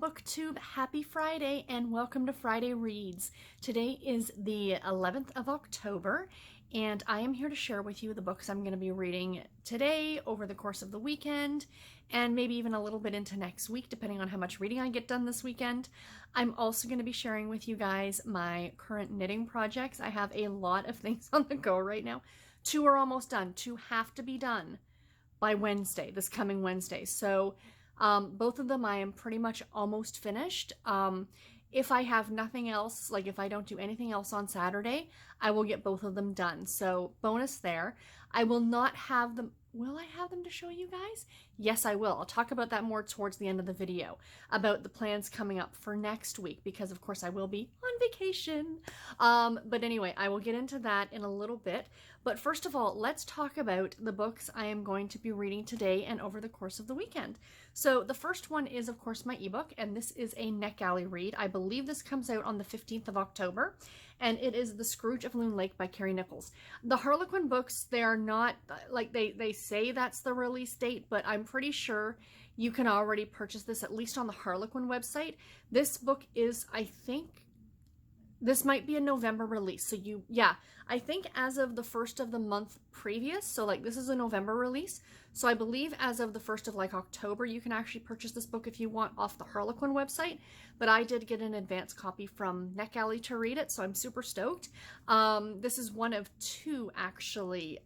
BookTube, happy Friday and welcome to Friday Reads. Today is the 11th of October and I am here to share with you the books I'm going to be reading today, over the course of the weekend, and maybe even a little bit into next week depending on how much reading I get done this weekend. I'm also going to be sharing with you guys my current knitting projects. I have a lot of things on the go right now. 2 are almost done. 2 have to be done by Wednesday, this coming Wednesday. So both of them I am pretty much almost finished. If I have nothing else, like if I don't do anything else on Saturday, I will get both of them done. So bonus there. I will not have them. Will I have them to show you guys? Yes, I will. I'll talk about that more towards the end of the video, about the plans coming up for next week, because of course I will be on vacation. But anyway, I will get into that in a little bit. But first of all, let's talk about the books I am going to be reading today and over the course of the weekend. So the first one is, of course, my ebook, and this is a NetGalley read. I believe this comes out on the 15th of October, and it is The Scrooge of Loon Lake by Carrie Nicols. The Harlequin books, they are not, like they say that's the release date, but I'm pretty sure you can already purchase this, at least on the Harlequin website. This book is, I think, this might be a November release. So I think as of the 1st of the month previous, so like this is a November release. So I believe as of the 1st of like October, you can actually purchase this book if you want off the Harlequin website. But I did get an advance copy from NetGalley to read it, so I'm super stoked. This is one of 2 actually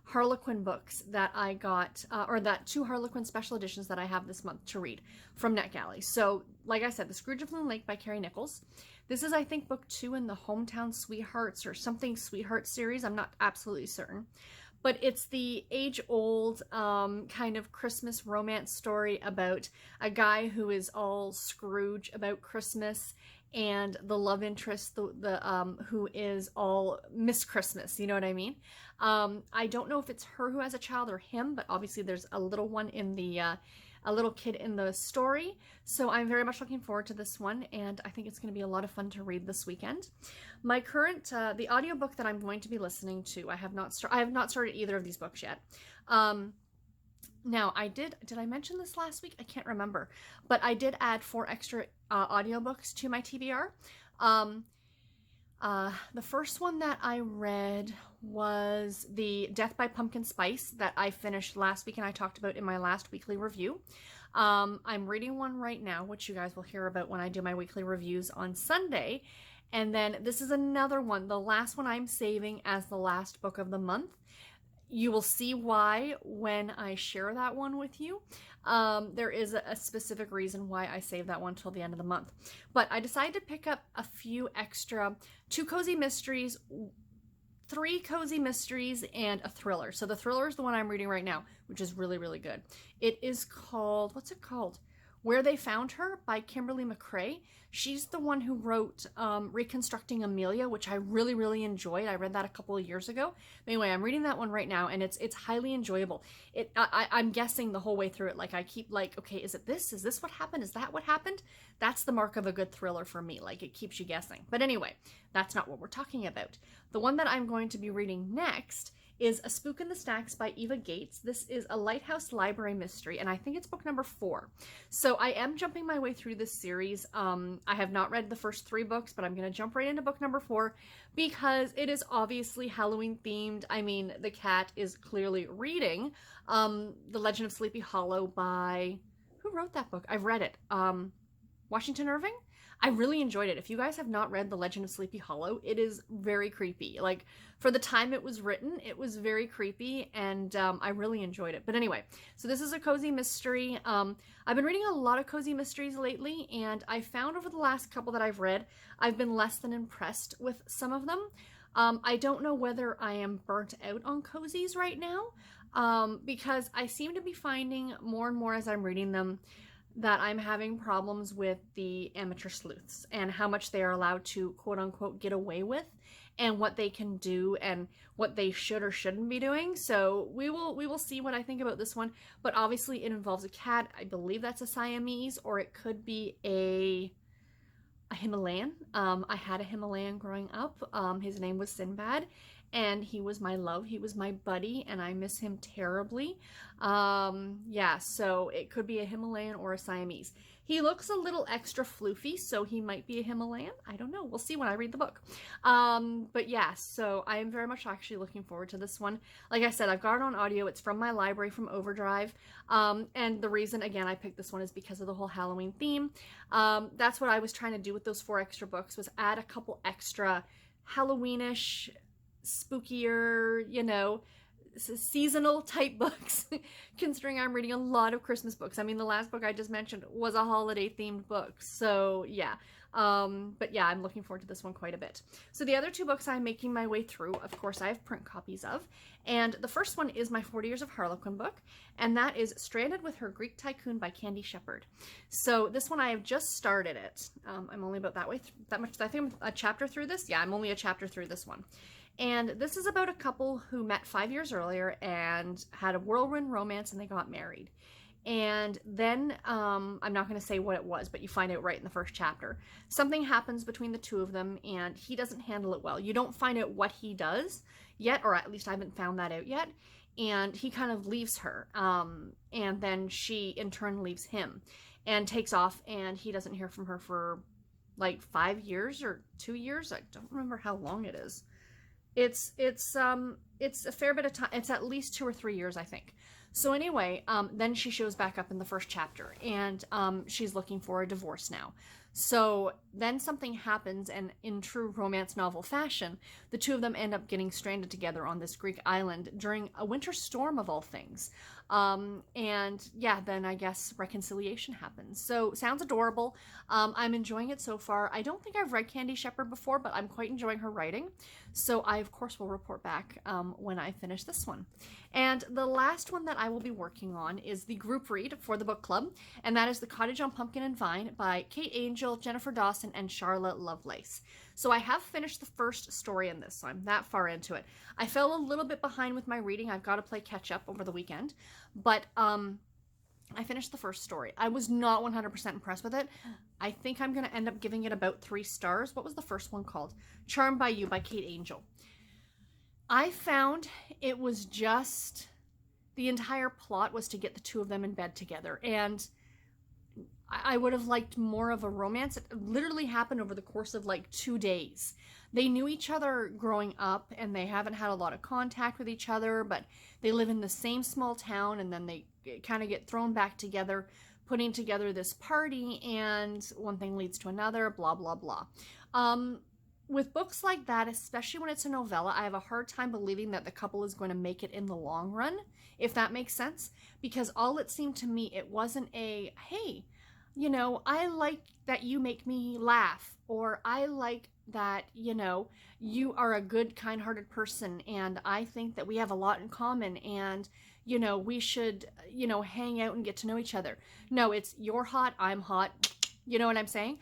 Harlequin books that I got, or that 2 Harlequin special editions that I have this month to read from NetGalley. So, like I said, The Scrooge of Loon Lake by Carrie Nicols. This is, I think, book 2 in the Hometown Sweethearts or something Sweethearts series. I'm not absolutely certain. But it's the age-old kind of Christmas romance story about a guy who is all Scrooge about Christmas, and the love interest, who is all Miss Christmas, you know what I mean? I don't know if it's her who has a child or him, but obviously there's a little one in the, a little kid in the story. So I'm very much looking forward to this one, and I think it's going to be a lot of fun to read this weekend. My current, the audiobook that I'm going to be listening to, I have not started either of these books yet. Now, did I mention this last week? I can't remember, but I did add 4 extra audiobooks to my TBR. The first one that I read was the Death by Pumpkin Spice that I finished last week and I talked about in my last weekly review. I'm reading one right now, which you guys will hear about when I do my weekly reviews on Sunday. And then this is another one, the last one I'm saving as the last book of the month. You will see why when I share that one with you. There is a specific reason why I saved that one till the end of the month. But I decided to pick up a few extra, 2 cozy mysteries, 3 cozy mysteries, and a thriller. So the thriller is the one I'm reading right now, which is really, really good. It is called, what's it called? Where They Found Her by Kimberly McCrae. She's the one who wrote Reconstructing Amelia, which I really, really enjoyed. I read that a couple of years ago. But anyway, I'm reading that one right now, and it's highly enjoyable. I'm guessing the whole way through it. Like, I keep like, okay, is it this? Is this what happened? Is that what happened? That's the mark of a good thriller for me. Like, it keeps you guessing. But anyway, that's not what we're talking about. The one that I'm going to be reading next is A Spook in the Stacks by Eva Gates. This is a Lighthouse Library mystery, and I think it's book number 4. So I am jumping my way through this series. I have not read the first 3 books, but I'm going to jump right into book number 4 because it is obviously Halloween themed. I mean, the cat is clearly reading The Legend of Sleepy Hollow by, who wrote that book? I've read it. Washington Irving? I really enjoyed it. If you guys have not read The Legend of Sleepy Hollow, it is very creepy. Like, for the time it was written, it was very creepy, and I really enjoyed it. But anyway, so this is a cozy mystery. I've been reading a lot of cozy mysteries lately, and I found over the last couple that I've read, I've been less than impressed with some of them. I don't know whether I am burnt out on cozies right now, because I seem to be finding more and more as I'm reading them that I'm having problems with the amateur sleuths and how much they are allowed to quote unquote get away with and what they can do and what they should or shouldn't be doing. So we will see what I think about this one, but obviously it involves a cat. I believe that's a Siamese, or it could be a Himalayan. I had a Himalayan growing up. His name was Sinbad, and he was my love. He was my buddy, and I miss him terribly. Yeah, so it could be a Himalayan or a Siamese. He looks a little extra floofy, so he might be a Himalayan. I don't know. We'll see when I read the book. But yeah, so I am very much actually looking forward to this one. Like I said, I've got it on audio. It's from my library from Overdrive. And the reason, again, I picked this one is because of the whole Halloween theme. That's what I was trying to do with those 4 extra books, was add a couple extra Halloweenish, spookier, you know, seasonal type books, considering I'm reading a lot of Christmas books. I mean, the last book I just mentioned was a holiday themed book, so yeah. But yeah, I'm looking forward to this one quite a bit. So the other 2 books I'm making my way through, of course, I have print copies of, and the first one is my 40 Years of Harlequin book, and that is Stranded with Her Greek Tycoon by Kandy Shepherd. So this one I have just started it. I'm only about that much. I think I'm a chapter through this. Yeah, I'm only a chapter through this one. And this is about a couple who met 5 years earlier and had a whirlwind romance, and they got married. And then, I'm not going to say what it was, but you find out right in the first chapter. Something happens between the 2 of them, and he doesn't handle it well. You don't find out what he does yet, or at least I haven't found that out yet. And he kind of leaves her, and then she in turn leaves him and takes off, and he doesn't hear from her for like 5 years or 2 years. I don't remember how long it is. It's a fair bit of time. It's at least 2 or 3 years, I think. So anyway, then she shows back up in the first chapter, and she's looking for a divorce now. So then something happens, and in true romance novel fashion, the 2 of them end up getting stranded together on this Greek island during a winter storm of all things. And yeah, then I guess reconciliation happens. So sounds adorable. I'm enjoying it so far. I don't think I've read Kandy Shepherd before, but I'm quite enjoying her writing. So I, of course, will report back when I finish this one. And the last one that I will be working on is the group read for the book club, and that is The Cottage on Pumpkin and Vine by Kate Angel, Jennifer Dawson, and Charlotte Lovelace. So I have finished the first story in this, so I'm that far into it. I fell a little bit behind with my reading. I've got to play catch up over the weekend, but I finished the first story. I was not 100% impressed with it. I think I'm going to end up giving it about 3 stars. What was the first one called? Charmed by You by Kate Angel. I found it was just, the entire plot was to get the 2 of them in bed together, and I would have liked more of a romance. It literally happened over the course of like 2 days. They knew each other growing up, and they haven't had a lot of contact with each other, but they live in the same small town, and then they kind of get thrown back together, putting together this party, and one thing leads to another, blah, blah, blah. With books like that, especially when it's a novella, I have a hard time believing that the couple is going to make it in the long run, if that makes sense, because all it seemed to me, it wasn't a, hey, you know, I like that you make me laugh, or I like that, you know, you are a good, kind-hearted person, and I think that we have a lot in common, and, you know, we should, you know, hang out and get to know each other. No, it's you're hot, I'm hot, you know what I'm saying?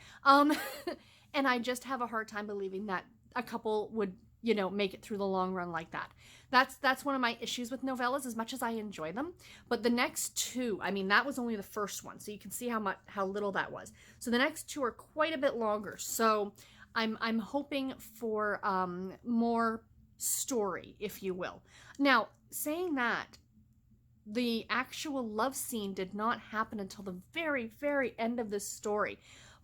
And I just have a hard time believing that a couple would, you know, make it through the long run like that. That's one of my issues with novellas, as much as I enjoy them. But the next 2, I mean, that was only the first one, so you can see how little that was. So the next 2 are quite a bit longer. So I'm hoping for more story, if you will. Now, saying that, the actual love scene did not happen until the very, very end of this story.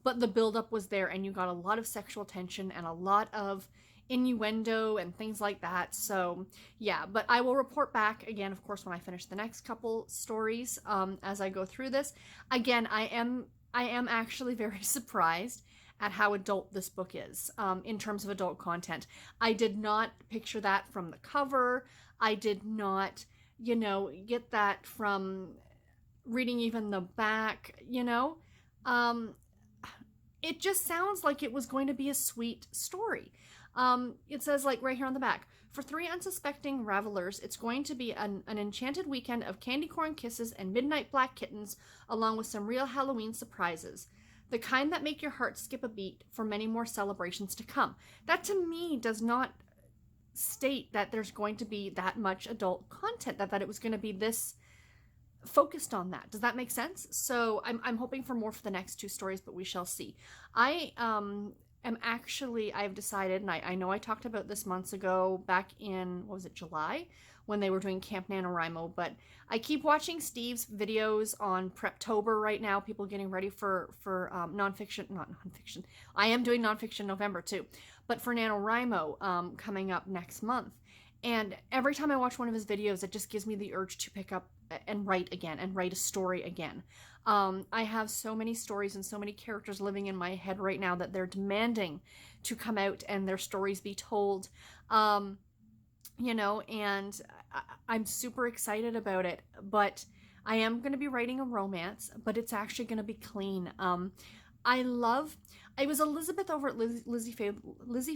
But the buildup was there, and you got a lot of sexual tension and a lot of innuendo and things like that. So yeah, but I will report back again, of course, when I finish the next couple stories as I go through this. Again, I am actually very surprised at how adult this book is in terms of adult content. I did not picture that from the cover. I did not, you know, get that from reading even the back, you know. It just sounds like it was going to be a sweet story. It says, like, right here on the back, for 3 unsuspecting revelers, it's going to be an enchanted weekend of candy corn kisses and midnight black kittens, along with some real Halloween surprises. The kind that make your heart skip a beat for many more celebrations to come. That, to me, does not state that there's going to be that much adult content, that it was going to be this focused on that. Does that make sense? So I'm hoping for more for the next 2 stories, but we shall see. I've decided, and I know I talked about this months ago, back in, what was it, July, when they were doing Camp NaNoWriMo. But I keep watching Steve's videos on Preptober right now, people getting ready for nonfiction, not nonfiction. I am doing nonfiction November too, but for NaNoWriMo coming up next month. And every time I watch one of his videos, it just gives me the urge to pick up and write again and write a story again. I have so many stories and so many characters living in my head right now that they're demanding to come out and their stories be told. You know, and I'm super excited about it, but I am going to be writing a romance, but it's actually going to be clean. It was Elizabeth over at Lizzie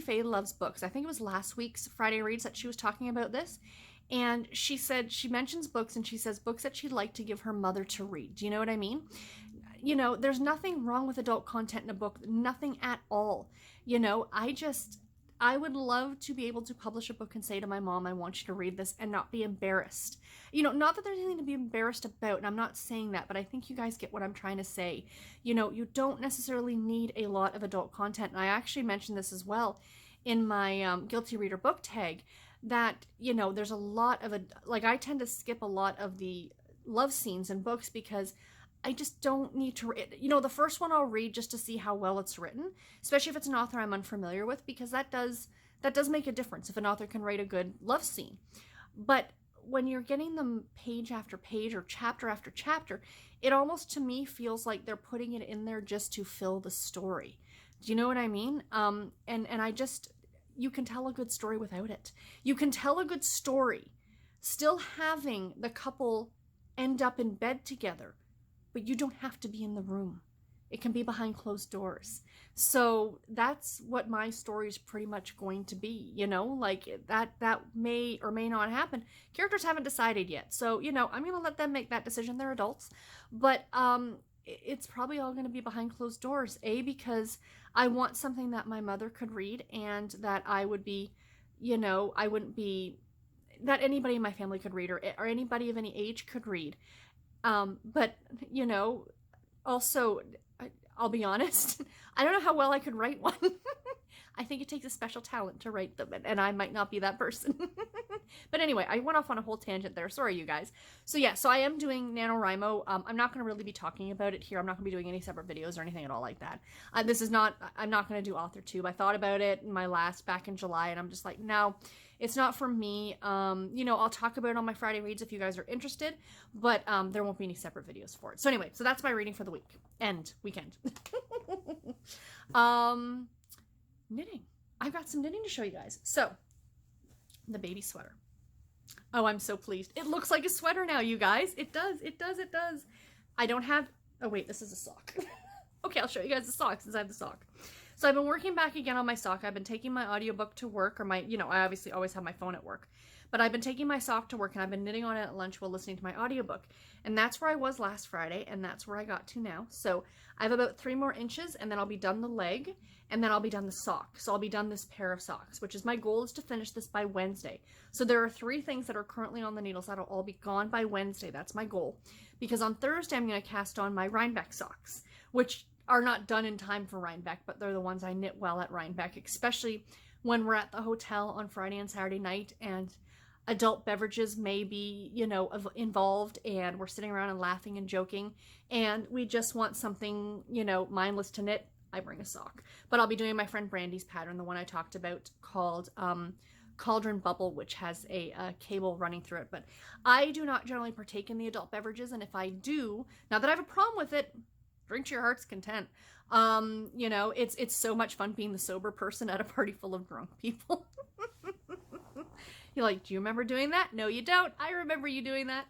Faye Loves Books. I think it was last week's Friday Reads that she was talking about this. And she said, she mentions books and she says books that she'd like to give her mother to read. Do you know what I mean? You know, there's nothing wrong with adult content in a book. Nothing at all. You know, I would love to be able to publish a book and say to my mom, I want you to read this, and not be embarrassed. You know, not that there's anything to be embarrassed about, and I'm not saying that, but I think you guys get what I'm trying to say. You know, you don't necessarily need a lot of adult content. And I actually mentioned this as well in my Guilty Reader book tag, that, you know, there's a lot of, like, I tend to skip a lot of the love scenes in books because I just don't need to, you know, the first one I'll read just to see how well it's written, especially if it's an author I'm unfamiliar with, because that does make a difference if an author can write a good love scene. But when you're getting them page after page or chapter after chapter, it almost to me feels like they're putting it in there just to fill the story. Do you know what I mean? You can tell a good story without it. You can tell a good story still having the couple end up in bed together, but you don't have to be in the room. It can be behind closed doors. So that's what my story is pretty much going to be, you know, like that may or may not happen. Characters haven't decided yet. So, you know, I'm going to let them make that decision. They're adults, but it's probably all going to be behind closed doors. Because I want something that my mother could read and that I would be, you know, I wouldn't be, that anybody in my family could read, or anybody of any age could read. But, you know, also, I'll be honest, I don't know how well I could write one. I think it takes a special talent to write them, and I might not be that person. But anyway, I went off on a whole tangent there. Sorry, you guys. So yeah, so I am doing NaNoWriMo. I'm not going to really be talking about it here. I'm not going to be doing any separate videos or anything at all like that. I'm not going to do AuthorTube. I thought about it in my back in July, and I'm just like, no, it's not for me. You know, I'll talk about it on my Friday Reads if you guys are interested, but there won't be any separate videos for it. So anyway, so that's my reading for the week and weekend. Knitting. I've got some knitting to show you guys. So, the baby sweater. Oh, I'm so pleased. It looks like a sweater now, you guys. It does. It does. It does. I don't have... Oh, wait. This is a sock. Okay, I'll show you guys the sock since I have the sock. So I've been working back again on my sock. I've been taking my audiobook to work, or my, you know, I obviously always have my phone at work. But I've been taking my sock to work, and I've been knitting on it at lunch while listening to my audiobook. And that's where I was last Friday, and that's where I got to now. So I have about 3 more inches, and then I'll be done the leg, and then I'll be done the sock. So I'll be done this pair of socks, which is my goal, is to finish this by Wednesday. So there are 3 things that are currently on the needles that'll all be gone by Wednesday. That's my goal. Because on Thursday, I'm going to cast on my Rhinebeck socks, which are not done in time for Rhinebeck, but they're the ones I knit well at Rhinebeck, especially when we're at the hotel on Friday and Saturday night, and adult beverages may be, you know, involved, and we're sitting around and laughing and joking, and we just want something, you know, mindless to knit. I bring a sock. But I'll be doing my friend Brandy's pattern, the one I talked about, called Cauldron Bubble, which has a cable running through it. But I do not generally partake in the adult beverages, and if I do, not that I have a problem with it, drink to your heart's content. You know, it's so much fun being the sober person at a party full of drunk people. You're like, do you remember doing that? No, you don't. I remember you doing that.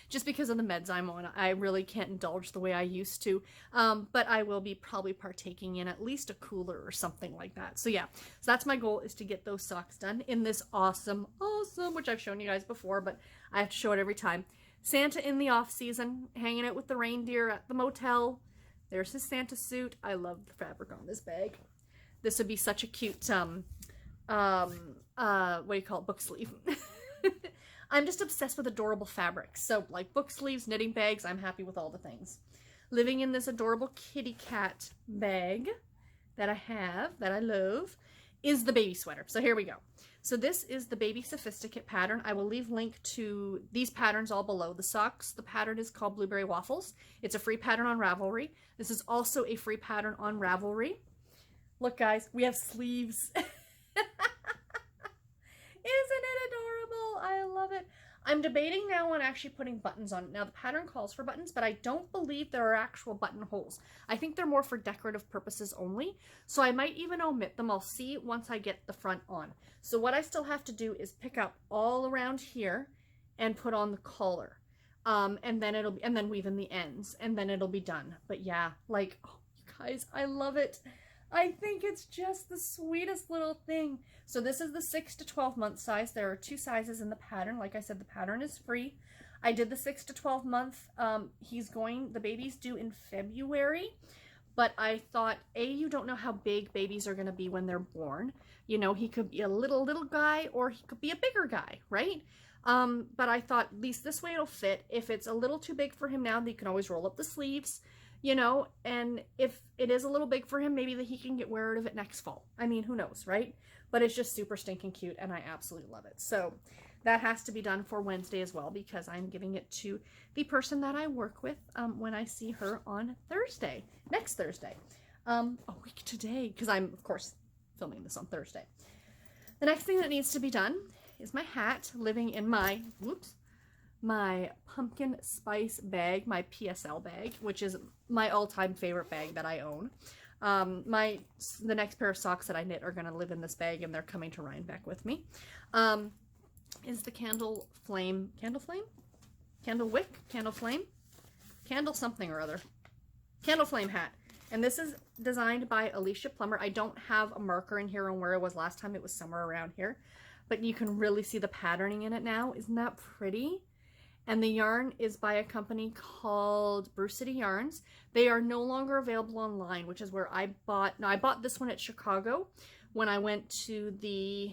Just because of the meds I'm on, I really can't indulge the way I used to. But I will be probably partaking in at least a cooler or something like that. So yeah, so that's my goal, is to get those socks done in this awesome, which I've shown you guys before, but I have to show it every time. Santa in the off season, hanging out with the reindeer at the motel. There's his Santa suit. I love the fabric on this bag. This would be such a cute, what do you call it, book sleeve. I'm just obsessed with adorable fabrics. So, like book sleeves, knitting bags, I'm happy with all the things. Living in this adorable kitty cat bag that I have, that I love, is the baby sweater. So here we go. So this is the Baby Sophisticate pattern. I will leave link to these patterns all below. The socks, the pattern is called Blueberry Waffles. It's a free pattern on Ravelry. This is also a free pattern on Ravelry. Look guys, we have sleeves. Isn't it adorable? I love it. I'm debating now on actually putting buttons on it. Now the pattern calls for buttons, but I don't believe there are actual buttonholes. I think they're more for decorative purposes only. So I might even omit them. I'll see once I get the front on. So what I still have to do is pick up all around here and put on the collar. And then weave in the ends, and then it'll be done. But yeah, like, oh, you guys, I love it. I think it's just the sweetest little thing. So this is the 6 to 12 month size. There are 2 sizes in the pattern. Like I said, the pattern is free. I did the 6 to 12 month. The baby's due in February, but I thought, you don't know how big babies are going to be when they're born. You know, he could be a little guy, or he could be a bigger guy, right? But I thought at least this way it'll fit. If it's a little too big for him now, you can always roll up the sleeves. You know, and if it is a little big for him, maybe that he can get wear out of it next fall. I mean, who knows, right? But it's just super stinking cute, and I absolutely love it. So that has to be done for Wednesday as well, because I'm giving it to the person that I work with when I see her on Thursday, next Thursday. A week today, because I'm, of course, filming this on Thursday. The next thing that needs to be done is my hat, living in my, my pumpkin spice bag, my PSL bag, which is my all-time favorite bag that I own. The next pair of socks that I knit are going to live in this bag, and they're coming to Rhinebeck with me. Is the candle flame hat. And this is designed by Alicia Plummer. I don't have a marker in here on where it was last time. It was somewhere around here, but you can really see the patterning in it now. Isn't that pretty? And the yarn is by a company called Brew City Yarns. They are no longer available online, which is where I bought. Now, I bought this one at Chicago when I went to the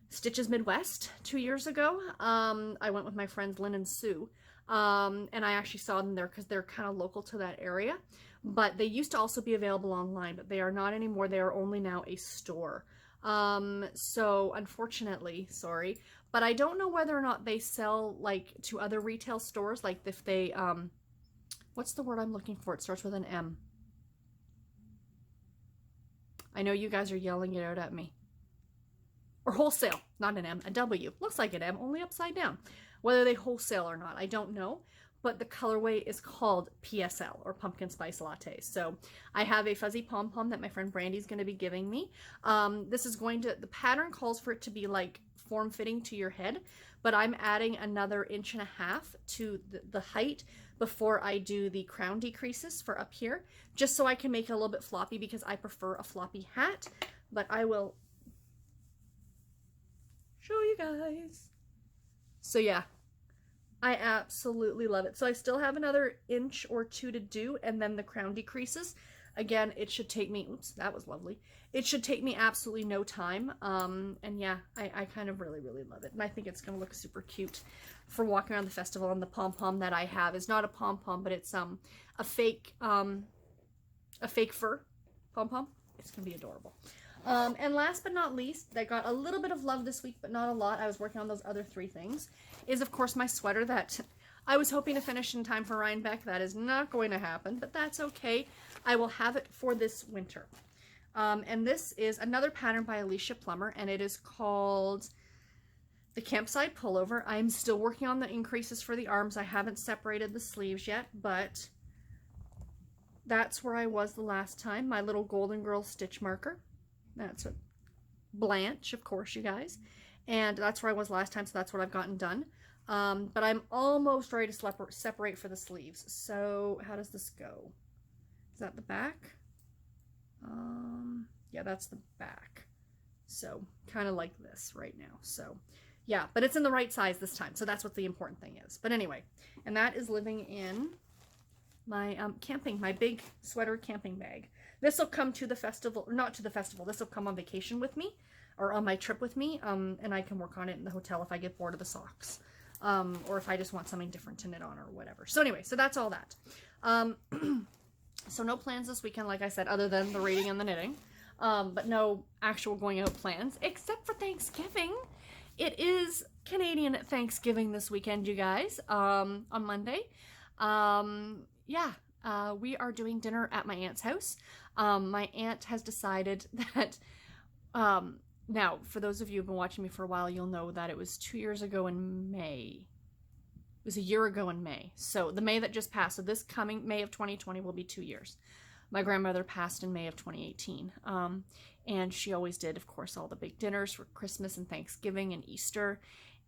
Stitches Midwest 2 years ago. I went with my friends Lynn and Sue, and I actually saw them there because they're kind of local to that area. But they used to also be available online, but they are not anymore. They are only now a store. So unfortunately, sorry, but I don't know whether or not they sell like to other retail stores, like if they, what's the word I'm looking for? It starts with an M. I know you guys are yelling it out at me. Or wholesale, not an M, a W. Looks like an M, only upside down. Whether they wholesale or not, I don't know. But the colorway is called PSL, or Pumpkin Spice Latte. So I have a fuzzy pom-pom that my friend Brandy's going to be giving me. The pattern calls for it to be like form-fitting to your head, but I'm adding another 1.5 inches to the height before I do the crown decreases for up here, just so I can make it a little bit floppy, because I prefer a floppy hat. But I will show you guys. So yeah, I absolutely love it. So I still have another 1 inch or 2 to do, and then the crown decreases. Again, it should take me, oops, that was lovely. It should take me absolutely no time. And yeah, I kind of really, really love it. And I think it's going to look super cute for walking around the festival. And the pom-pom that I have is not a pom-pom, but it's a fake fur pom-pom. It's going to be adorable. And last but not least, that got a little bit of love this week, but not a lot. I was working on those other 3 things, is of course my sweater that I was hoping to finish in time for Rhinebeck. That is not going to happen, but that's okay. I will have it for this winter. And this is another pattern by Alicia Plummer, and it is called the Campsite Pullover. I'm still working on the increases for the arms. I haven't separated the sleeves yet, but that's where I was the last time. My little Golden Girl stitch marker. That's a Blanche, of course, you guys. And that's where I was last time, so that's what I've gotten done. But I'm almost ready to separate for the sleeves. So how does this go? Is that the back? Yeah, that's the back. So kind of like this right now. So yeah, but it's in the right size this time. So that's what the important thing is. But anyway, and that is living in my my big sweater camping bag. This will come to the festival, or not to the festival. This will come on vacation with me, or on my trip with me, and I can work on it in the hotel if I get bored of the socks, or if I just want something different to knit on or whatever. So anyway, so that's all that. So no plans this weekend, like I said, other than the reading and the knitting. but no actual going out plans, except for Thanksgiving. It is Canadian Thanksgiving this weekend, you guys, on Monday. Yeah, we are doing dinner at my aunt's house. My aunt has decided that, now, for those of you who've been watching me for a while, you'll know that it was 2 years ago in May. It was a year ago in May. So the May that just passed, so this coming May of 2020 will be 2 years. My grandmother passed in May of 2018. And she always did, of course, all the big dinners for Christmas and Thanksgiving and Easter.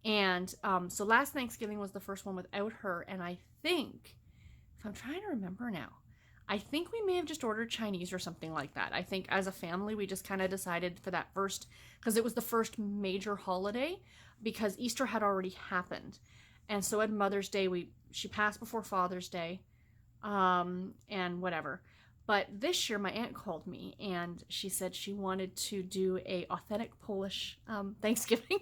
And so last Thanksgiving was the first one without her. And I think, if I'm trying to remember now, I think we may have just ordered Chinese or something like that. I think as a family, we just kind of decided for that first, because it was the first major holiday, because Easter had already happened. And so at Mother's Day, she passed before Father's Day, and whatever. But this year, my aunt called me, and she said she wanted to do a authentic Polish Thanksgiving.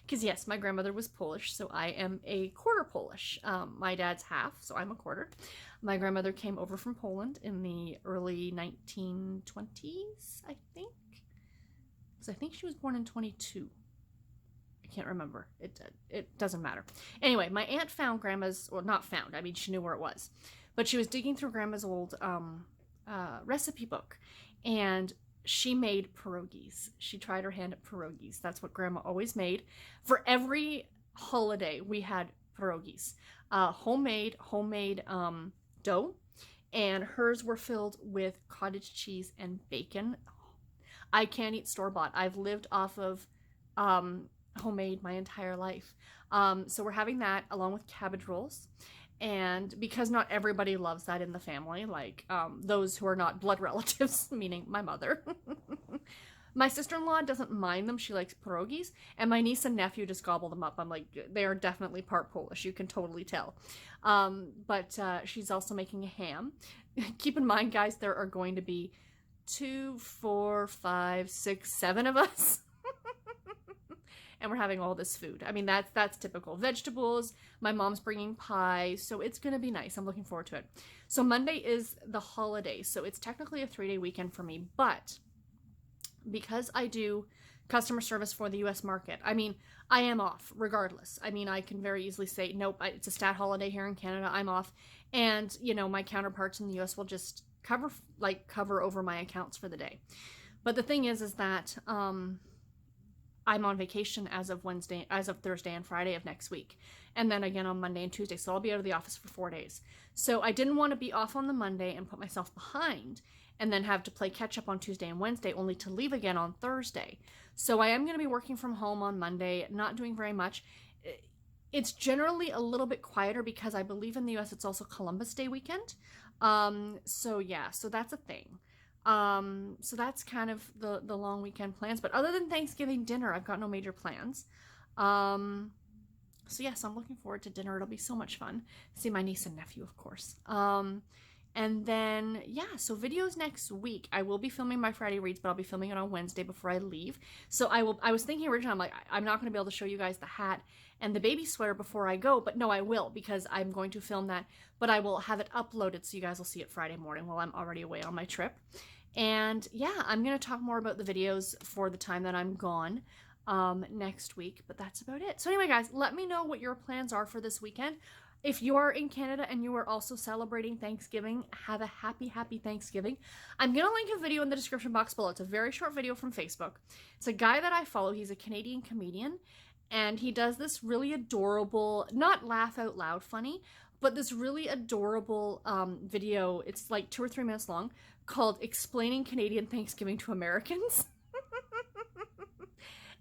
Because yes, my grandmother was Polish, so I am a quarter Polish. My dad's half, so I'm a quarter. My grandmother came over from Poland in the early 1920s, I think. Because I think she was born in 22. I can't remember. It doesn't matter. Anyway, my aunt found grandma's, well, not found, I mean, she knew where it was. But she was digging through grandma's old recipe book, and she made pierogies. She tried her hand at pierogies. That's what grandma always made. For every holiday, we had pierogies. Homemade dough, and hers were filled with cottage cheese and bacon. I can't eat store-bought. I've lived off of homemade my entire life. So we're having that along with cabbage rolls. And because not everybody loves that in the family, like those who are not blood relatives, meaning my mother. My sister-in-law doesn't mind them. She likes pierogies. And my niece and nephew just gobble them up. I'm like, they are definitely part Polish. You can totally tell. But she's also making a ham. Keep in mind, guys, there are going to be 2, 4, 5, 6, 7 of us. And we're having all this food. I mean, that's typical. Vegetables, my mom's bringing pie, so it's going to be nice. I'm looking forward to it. So Monday is the holiday, so it's technically a 3-day weekend for me, but because I do customer service for the U.S. market, I mean, I am off regardless. I mean, I can very easily say, nope, it's a stat holiday here in Canada, I'm off. And, you know, my counterparts in the U.S. will just cover over my accounts for the day. But the thing is that, I'm on vacation as of Thursday and Friday of next week. And then again on Monday and Tuesday. So I'll be out of the office for 4 days. So I didn't want to be off on the Monday and put myself behind and then have to play catch up on Tuesday and Wednesday only to leave again on Thursday. So I am going to be working from home on Monday, not doing very much. It's generally a little bit quieter because I believe in the US it's also Columbus Day weekend. So yeah, so that's a thing. So that's kind of the long weekend plans. But other than Thanksgiving dinner, I've got no major plans. So yes, I'm looking forward to dinner. It'll be so much fun. See my niece and nephew, of course. And then, yeah, so videos next week. I will be filming my Friday reads, but I'll be filming it on Wednesday before I leave. So I was thinking originally, I'm like, I'm not going to be able to show you guys the hat and the baby sweater before I go, but no, I will, because I'm going to film that, but I will have it uploaded so you guys will see it Friday morning while I'm already away on my trip. And yeah, I'm going to talk more about the videos for the time that I'm gone next week, but that's about it. So anyway, guys, let me know what your plans are for this weekend. If you are in Canada and you are also celebrating Thanksgiving, have a happy, happy Thanksgiving. I'm going to link a video in the description box below. It's a very short video from Facebook. It's a guy that I follow. He's a Canadian comedian, and he does this really adorable, not laugh out loud funny, but this really adorable video. It's like 2 or 3 minutes long, called Explaining Canadian Thanksgiving to Americans.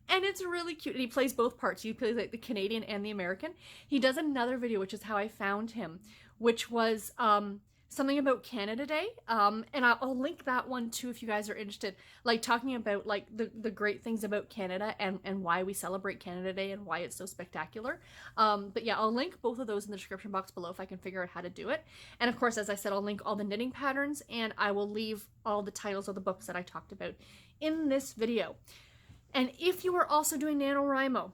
And it's really cute. And he plays both parts. He plays like the Canadian and the American. He does another video, which is how I found him, which was something about Canada Day. And I'll link that one too if you guys are interested. Like talking about like the great things about Canada and why we celebrate Canada Day and why it's so spectacular. But yeah, I'll link both of those in the description box below if I can figure out how to do it. And of course, as I said, I'll link all the knitting patterns, and I will leave all the titles of the books that I talked about in this video. And if you are also doing NaNoWriMo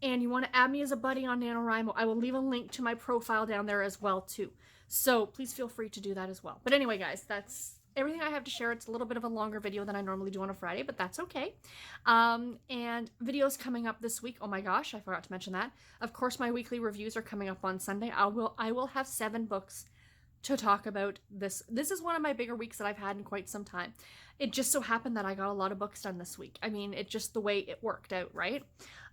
and you want to add me as a buddy on NaNoWriMo, I will leave a link to my profile down there as well too. So please feel free to do that as well. But anyway, guys, that's everything I have to share. It's a little bit of a longer video than I normally do on a Friday, but that's okay. And videos coming up this week. Oh my gosh, I forgot to mention that. Of course, my weekly reviews are coming up on Sunday. I will have 7 books to talk about this. This is one of my bigger weeks that I've had in quite some time. It just so happened that I got a lot of books done this week. I mean, it just the way it worked out, right?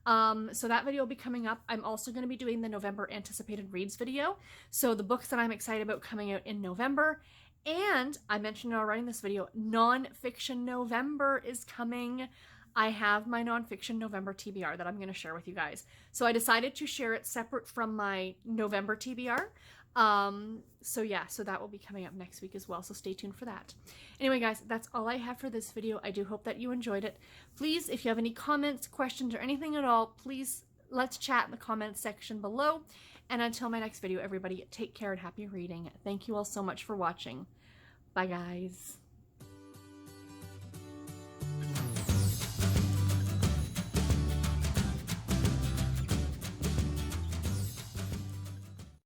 So that video will be coming up. I'm also going to be doing the November anticipated reads video. So the books that I'm excited about coming out in November. And I mentioned already in this video, nonfiction November is coming. I have my nonfiction November TBR that I'm going to share with you guys. So I decided to share it separate from my November TBR. So yeah, so that will be coming up next week as well. So stay tuned for that. Anyway, guys, that's all I have for this video. I do hope that you enjoyed it. Please, if you have any comments, questions, or anything at all, please let's chat in the comments section below. And until my next video, everybody, take care and happy reading. Thank you all so much for watching. Bye, guys.